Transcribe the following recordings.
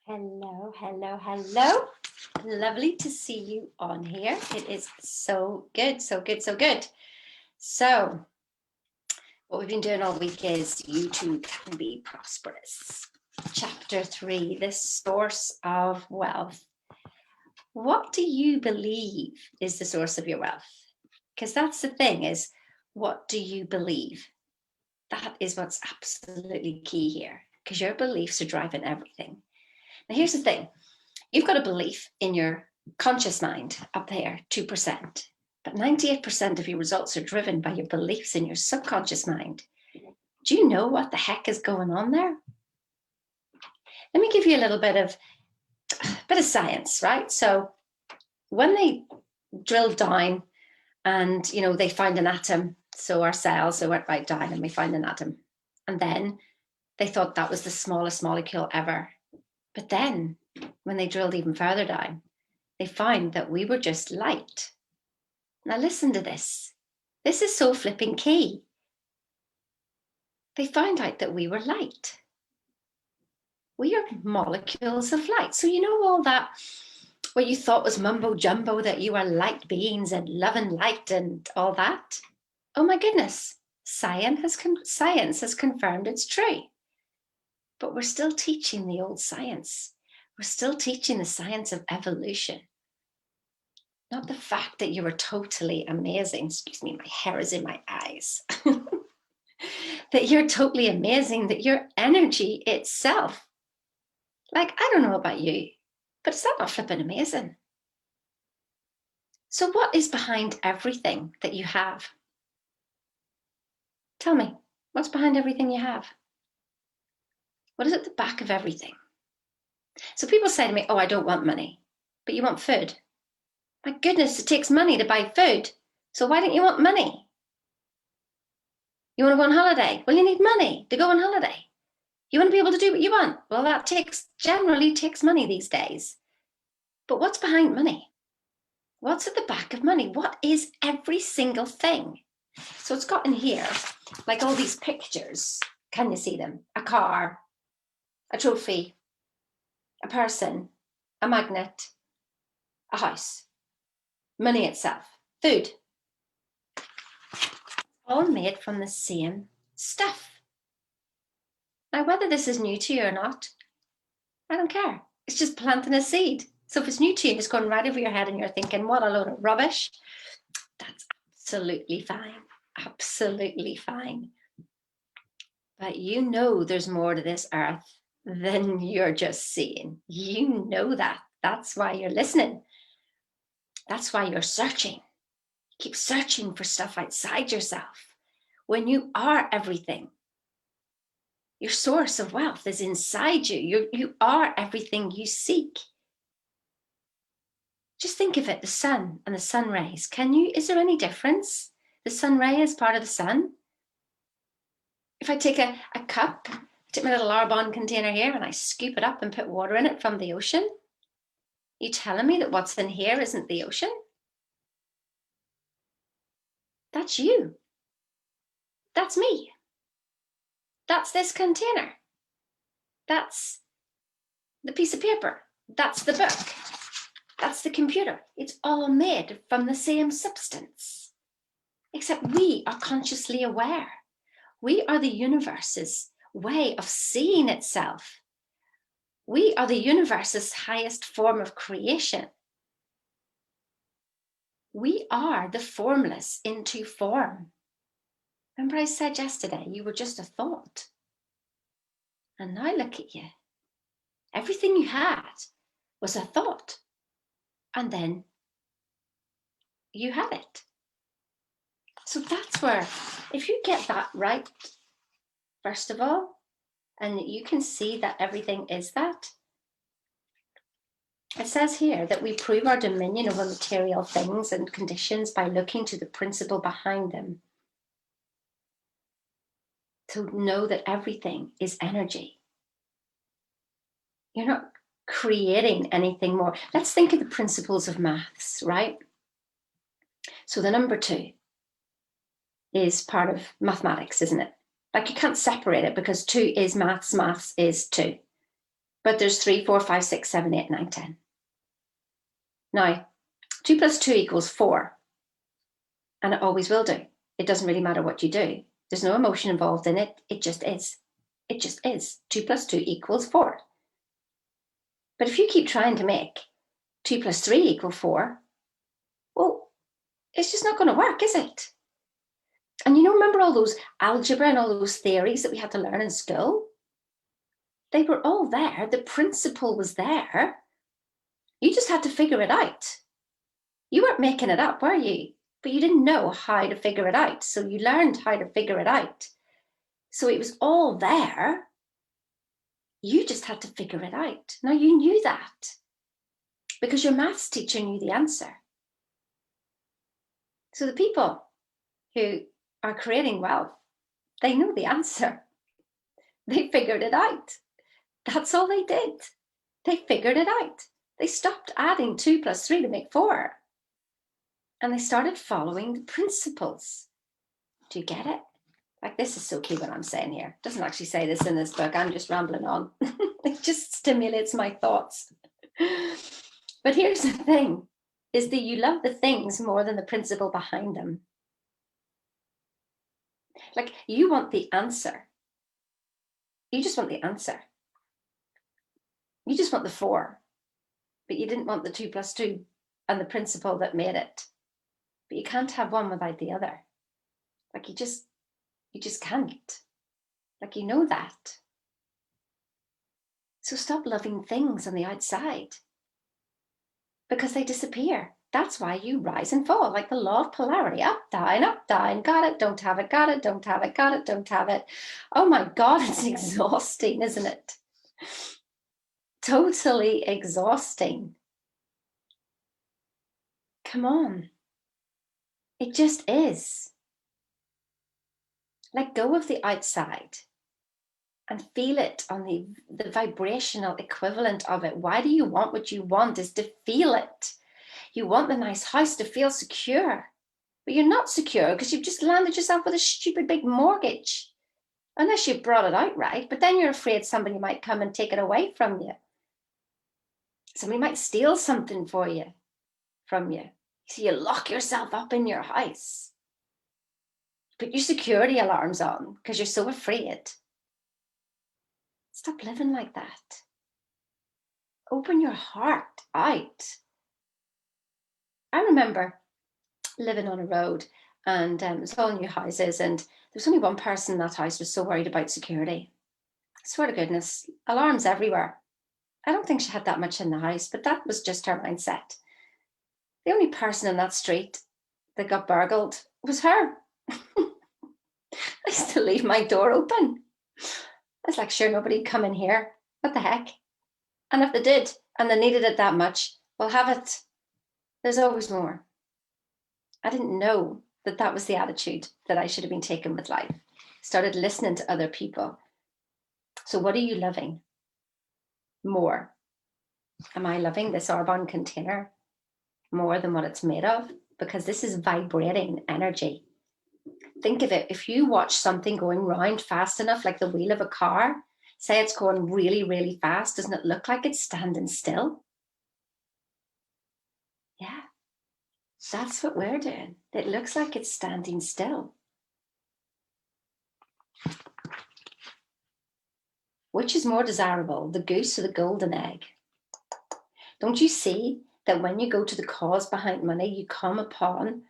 Hello, hello, hello. Lovely to see you on here. It is so good, so good, so good. So, what we've been doing all week is you too can be prosperous. Chapter 3, the source of wealth. What do you believe is the source of your wealth? Because that's the thing is, what do you believe? That is what's absolutely key here, because your beliefs are driving everything. Now, here's the thing. You've got a belief in your conscious mind up there, 2%, but 98% of your results are driven by your beliefs in your subconscious mind. Do you know what the heck is going on there? Let me give you a little bit of science, right? So when they drilled down and, they find an atom, so our cells, they went right down and we find an atom. And then they thought that was the smallest molecule ever. But then when they drilled even further down, they found that we were just light. Now listen to this. This is so flipping key. They found out that we were light. We are molecules of light. So you know all that, what you thought was mumbo jumbo, that you are light beings and love and light and all that? Oh my goodness. Science has confirmed it's true. But we're still teaching the old science. We're still teaching the science of evolution. Not the fact that you are totally amazing. Excuse me, my hair is in my eyes. That you're totally amazing, that your energy itself, like, I don't know about you, but is that not flipping amazing? So what is behind everything that you have? Tell me, what's behind everything you have? What is at the back of everything? So people say to me, oh, I don't want money, but you want food. My goodness, it takes money to buy food. So why don't you want money? You want to go on holiday? Well, you need money to go on holiday. You want to be able to do what you want? Well, that generally takes money these days. But what's behind money? What's at the back of money? What is every single thing? So it's got in here, like all these pictures. Can you see them? A car, a trophy, a person, a magnet, a house, money itself, food. All made from the same stuff. Now, whether this is new to you or not, I don't care. It's just planting a seed. So if it's new to you and it's going right over your head and you're thinking, what a load of rubbish, that's absolutely fine. Absolutely fine. But you know there's more to this earth than you're just seeing. You know that. That's why you're listening. That's why you're searching. Keep searching for stuff outside yourself. When you are everything, your source of wealth is inside you. You are everything you seek. Just think of it, the sun and the sun rays. Is there any difference? The sun ray is part of the sun. If I take a cup, take my little Arbonne container here and I scoop it up and put water in it from the ocean, you telling me that what's in here isn't the ocean? That's you. That's me. That's this container. That's the piece of paper. That's the book. That's the computer. It's all made from the same substance, except we are consciously aware. We are the universe's way of seeing itself. We are the universe's highest form of creation. We are the formless into form. Remember I said yesterday, you were just a thought. And now look at you. Everything you had was a thought. And then you had it. So that's where, if you get that right, first of all, and you can see that everything is that, it says here that we prove our dominion over material things and conditions by looking to the principle behind them. To know that everything is energy. You're not creating anything more. Let's think of the principles of maths, right? So the number 2 is part of mathematics, isn't it? Like you can't separate it because 2 is maths, maths is 2. But there's 3, 4, 5, 6, 7, 8, 9, 10. Now, 2 plus 2 equals 4. And it always will do. It doesn't really matter what you do. There's no emotion involved in it. It just is. It just is. 2 plus 2 equals 4. But if you keep trying to make 2 plus 3 equal 4, well, it's just not going to work, is it? And remember all those algebra and all those theories that we had to learn in school? They were all there. The principle was there. You just had to figure it out. You weren't making it up, were you? But you didn't know how to figure it out. So you learned how to figure it out. So it was all there. You just had to figure it out. Now, you knew that because your maths teacher knew the answer. So the people who are creating wealth, they know the answer. They figured it out. That's all they did. They figured it out. They stopped adding 2 plus 3 to make 4. And they started following the principles. Do you get it? Like, this is so key what I'm saying here. It doesn't actually say this in this book. I'm just rambling on. It just stimulates my thoughts. But here's the thing, is that you love the things more than the principle behind them. Like, you want the answer. You just want the answer. You just want the 4. But you didn't want the 2 plus 2 and the principle that made it. But you can't have one without the other. Like, you just can't. Like, you know that. So stop loving things on the outside because they disappear. That's why you rise and fall, like the law of polarity. Up, down, got it, don't have it, got it, don't have it, got it, don't have it. Oh my God, it's exhausting, isn't it? Totally exhausting. Come on. It just is. Let go of the outside and feel it on the vibrational equivalent of it. Why do you want what you want? Is to feel it. You want the nice house to feel secure, but you're not secure because you've just landed yourself with a stupid big mortgage, unless you've brought it out right. But then you're afraid somebody might come and take it away from you. Somebody might steal something from you. So you lock yourself up in your house. Put your security alarms on because you're so afraid. Stop living like that. Open your heart out. I remember living on a road and it was all new houses, and there was only one person in that house was so worried about security. I swear to goodness, alarms everywhere. I don't think she had that much in the house, but that was just her mindset. The only person in that street that got burgled was her. I used to leave my door open. I was like, sure, nobody'd come in here. What the heck? And if they did, and they needed it that much, well, have it. There's always more. I didn't know that that was the attitude that I should have been taking with life. Started listening to other people. So what are you loving more? Am I loving this Arbonne container more than what it's made of? Because this is vibrating energy. Think of it. If you watch something going round fast enough, like the wheel of a car, say it's going really, really fast, doesn't it look like it's standing still? Yeah, that's what we're doing. It looks like it's standing still. Which is more desirable, the goose or the golden egg? Don't you see that when you go to the cause behind money, you come upon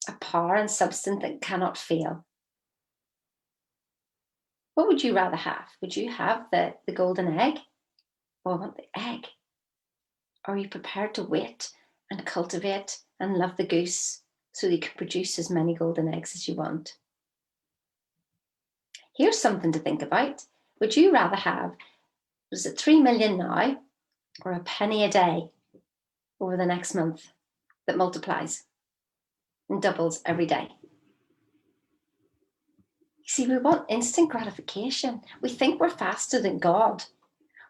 a power and substance that cannot fail? What would you rather have? Would you have the golden egg, or want the egg? Are you prepared to wait and cultivate and love the goose so that you can produce as many golden eggs as you want? Here's something to think about. Would you rather have, was it 3 million now, or a penny a day over the next month that multiplies and doubles every day? You see, we want instant gratification. We think we're faster than God.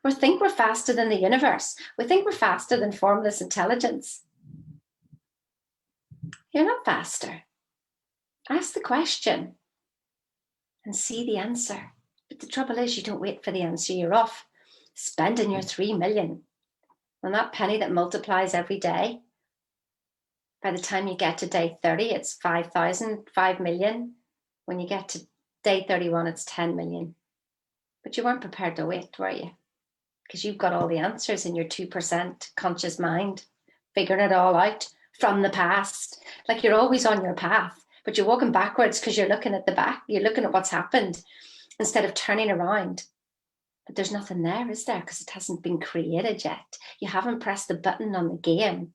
We think we're faster than the universe. We think we're faster than formless intelligence. You're not faster. Ask the question and see the answer. But the trouble is, you don't wait for the answer. You're off spending your 3 million on that penny that multiplies every day. By the time you get to day 30, it's 5,000, 5 million. When you get to day 31, it's 10 million. But you weren't prepared to wait, were you? Because you've got all the answers in your 2% conscious mind, figuring it all out from the past. Like you're always on your path, but you're walking backwards because you're looking at the back, you're looking at what's happened instead of turning around. But there's nothing there, is there? Because it hasn't been created yet. You haven't pressed the button on the game.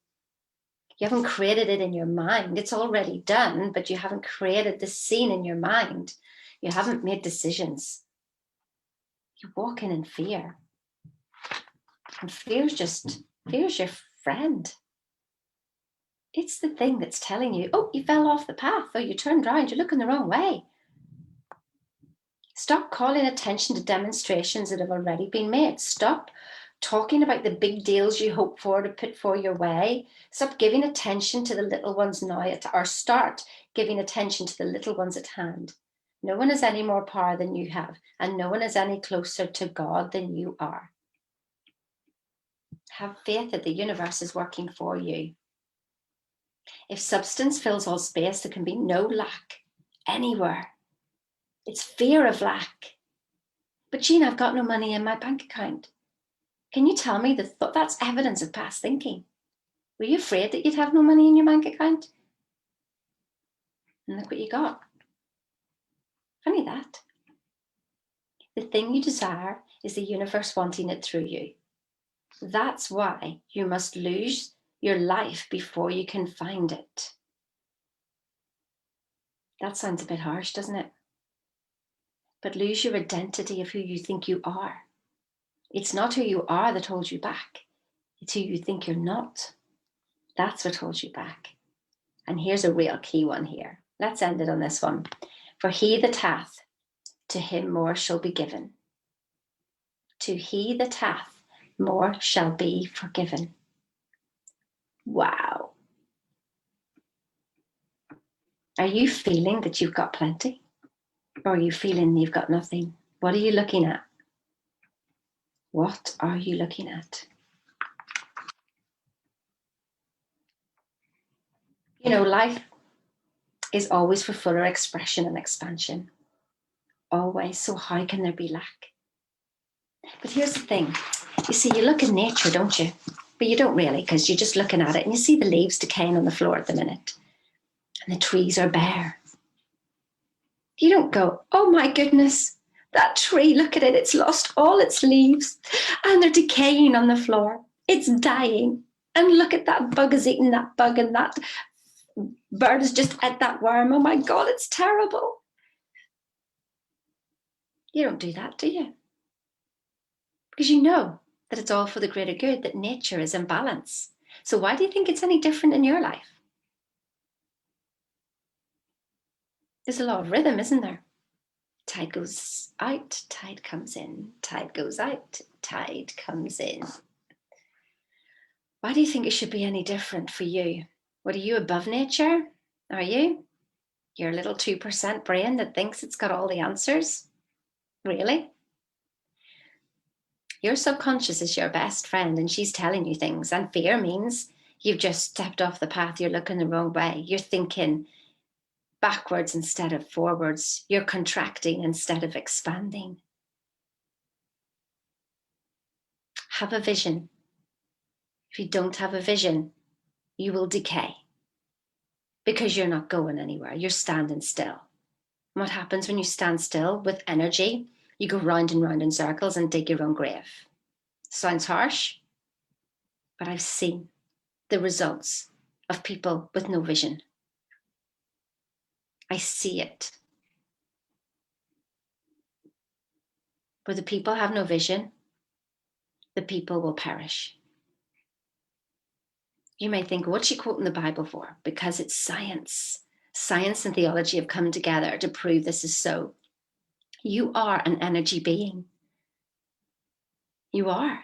You haven't created it in your mind. It's already done, but you haven't created the scene in your mind. You haven't made decisions. You're walking in fear. And fear's your friend. It's the thing that's telling you, oh, you fell off the path, or you turned around, you're looking the wrong way. Stop calling attention to demonstrations that have already been made. Stop talking about the big deals you hope for to put for your way. Stop giving attention to the little ones now, or start giving attention to the little ones at hand. No one has any more power than you have, and no one is any closer to God than you are. Have faith that the universe is working for you. If substance fills all space, there can be no lack anywhere. It's fear of lack. But Sheena, I've got no money in my bank account. Can you tell me that's evidence of past thinking? Were you afraid that you'd have no money in your bank account? And look what you got. Funny that. The thing you desire is the universe wanting it through you. That's why you must lose your life before you can find it. That sounds a bit harsh, doesn't it? But lose your identity of who you think you are. It's not who you are that holds you back. It's who you think you're not. That's what holds you back. And here's a real key one here. Let's end it on this one. For he that hath, to him more shall be given. To he that hath, more shall be forgiven. Wow. Are you feeling that you've got plenty? Or are you feeling you've got nothing? What are you looking at? What are you looking at? You know, life is always for fuller expression and expansion. Always. So how can there be lack? But here's the thing. You see, you look in nature, don't you? But you don't really, because you're just looking at it and you see the leaves decaying on the floor at the minute. And the trees are bare. You don't go, oh my goodness, that tree, look at it, it's lost all its leaves and they're decaying on the floor. It's dying. And look at that bug is eating that bug and that bird has just ate that worm. Oh my God, it's terrible. You don't do that, do you? Because you know that it's all for the greater good, that nature is in balance. So why do you think it's any different in your life? There's a lot of rhythm, isn't there? Tide goes out, tide comes in, tide goes out, tide comes in. Why do you think it should be any different for you? What, are you above nature? Are you? Your little 2% brain that thinks it's got all the answers? Really? Your subconscious is your best friend and she's telling you things, and fear means you've just stepped off the path, you're looking the wrong way, you're thinking backwards instead of forwards, you're contracting instead of expanding. Have a vision. If you don't have a vision, you will decay because you're not going anywhere, you're standing still. And what happens when you stand still with energy? You go round and round in circles and dig your own grave. Sounds harsh, but I've seen the results of people with no vision. I see it. Where the people have no vision, the people will perish. You may think, what's she quoting the Bible for? Because it's science. Science and theology have come together to prove this is so. You are an energy being. You are.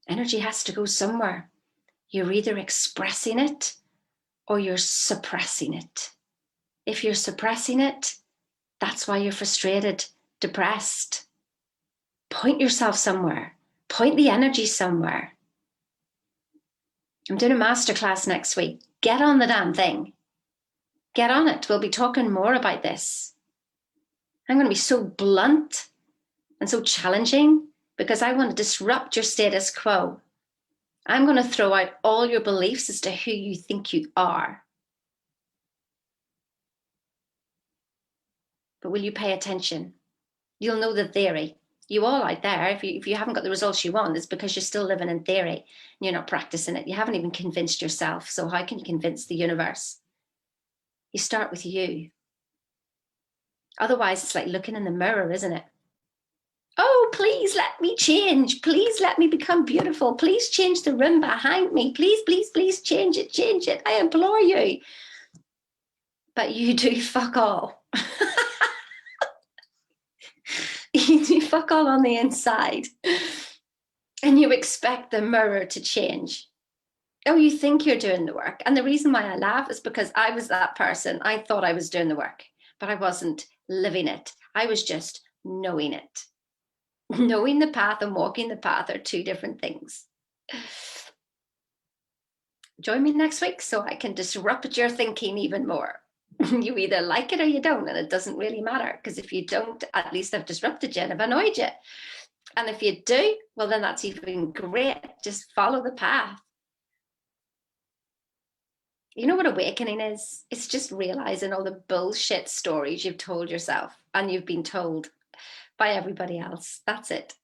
Energy has to go somewhere. You're either expressing it or you're suppressing it. If you're suppressing it, that's why you're frustrated, depressed. Point yourself somewhere. point the energy somewhere. I'm doing a masterclass next week. Get on the damn thing. Get on it. We'll be talking more about this. I'm going to be so blunt and so challenging because I want to disrupt your status quo. I'm going to throw out all your beliefs as to who you think you are. But will you pay attention? You'll know the theory. You all out there, if you haven't got the results you want, it's because you're still living in theory and you're not practicing it. You haven't even convinced yourself. So how can you convince the universe? You start with you. Otherwise, it's like looking in the mirror, isn't it? Oh, please let me change. Please let me become beautiful. Please change the room behind me. Please, please, please change it, change it. I implore you. But you do fuck all. You do fuck all on the inside. And you expect the mirror to change. Oh, you think you're doing the work. And the reason why I laugh is because I was that person. I thought I was doing the work, but I wasn't living it. I was just knowing it. Knowing the path and walking the path are two different things. Join me next week so I can disrupt your thinking even more. You either like it or you don't, and it doesn't really matter, because if you don't, at least I've disrupted you and I've annoyed you. And if you do, well, then that's even great. Just follow the path. You know what awakening is? It's just realizing all the bullshit stories you've told yourself and you've been told by everybody else. That's it.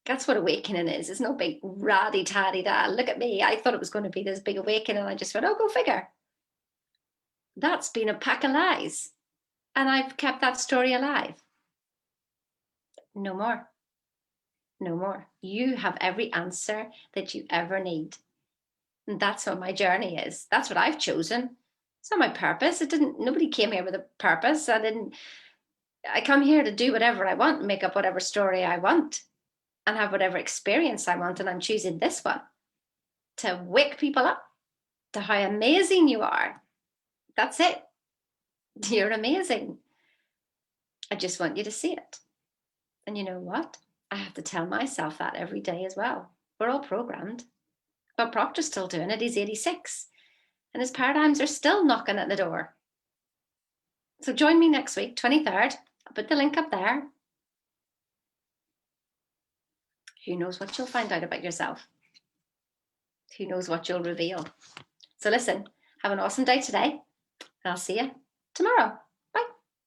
That's what awakening is. It's no big raddy-taddy-da. Look at me. I thought it was going to be this big awakening. I just went, oh, go figure. That's been a pack of lies. And I've kept that story alive. No more. No more. You have every answer that you ever need. And that's what my journey is. That's what I've chosen. It's not my purpose. Nobody came here with a purpose. I come here to do whatever I want, make up whatever story I want, and have whatever experience I want. And I'm choosing this one to wake people up to how amazing you are. That's it. You're amazing. I just want you to see it. And you know what? I have to tell myself that every day as well. We're all programmed. But Proctor's still doing it. He's 86. And his paradigms are still knocking at the door. So join me next week, 23rd. I'll put the link up there. Who knows what you'll find out about yourself? Who knows what you'll reveal? So listen, have an awesome day today. And I'll see you tomorrow.